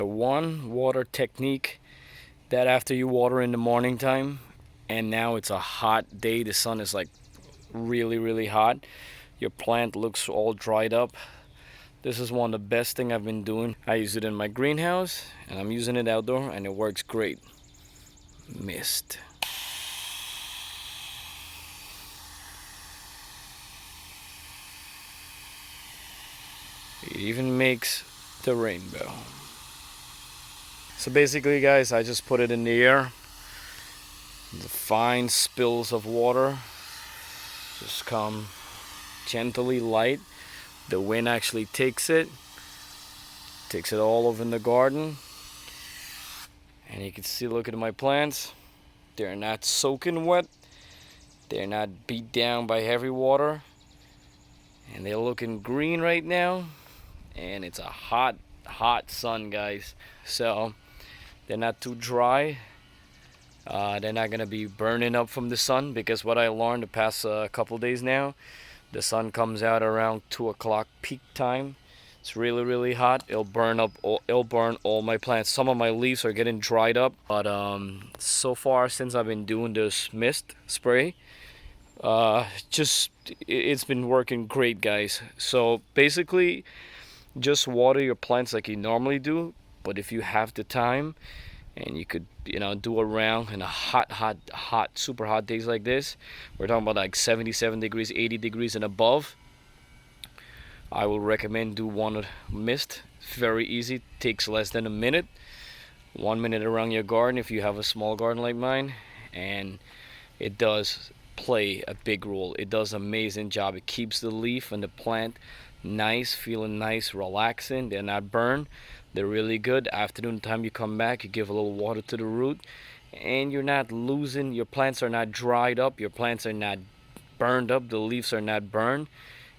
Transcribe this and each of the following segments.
One water technique that after you water in the morning time and now it's a hot day, the sun is like really hot, your plant looks all dried up. This is one of the best thing I've been doing. I use it in my greenhouse and I'm using it outdoor and it works great. Mist. It even makes the rainbow. So basically guys, I just put it in the air. The fine spills of water just come gently light. The wind actually takes it all over in the garden. And you can see, look at my plants. They're not soaking wet. They're not beat down by heavy water. And they're looking green right now. And it's a hot sun, guys. So they're not too dry. They're not gonna be burning up from the sun, because what I learned the past couple days now, the sun comes out around 2 o'clock peak time. It's really hot. It'll burn all my plants. Some of my leaves are getting dried up, but so far since I've been doing this mist spray, it's been working great, guys. So basically, just water your plants like you normally do, but if you have the time and you could, do a round in a hot, super hot days like this, we're talking about like 77 degrees, 80 degrees and above, I will recommend do one mist. It's very easy, takes less than a minute. 1 minute around your garden if you have a small garden like mine, and it does play a big role. It does an amazing job. It keeps the leaf and the plant nice, feeling nice, relaxing. They're not burned. They're really good. Afternoon time you come back, you give a little water to the root, and you're not losing, your plants are not dried up, your plants are not burned up, the leaves are not burned,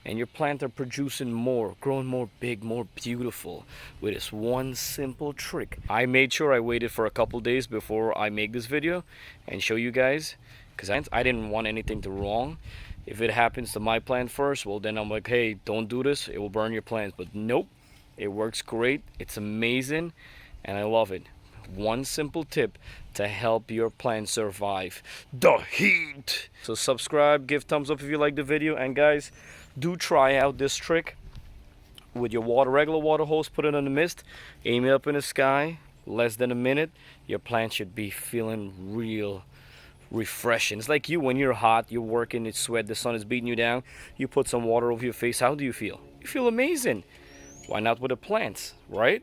and your plants are producing more, growing more big, more beautiful with this one simple trick. I made sure I waited for a couple days before I make this video and show you guys, because I didn't want anything to wrong. If it happens to my plant first, well then I'm like, hey, don't do this, it will burn your plants. But nope, it works great, it's amazing, and I love it. One simple tip to help your plant survive the heat. So subscribe, give thumbs up if you like the video, and guys, do try out this trick with your regular water hose. Put it on the mist, aim it up in the sky, less than a minute, your plant should be feeling real refreshing. It's like you, when you're hot, you're working, it's sweat, the sun is beating you down, you put some water over your face, how do you feel? You feel amazing. Why not with the plants, right?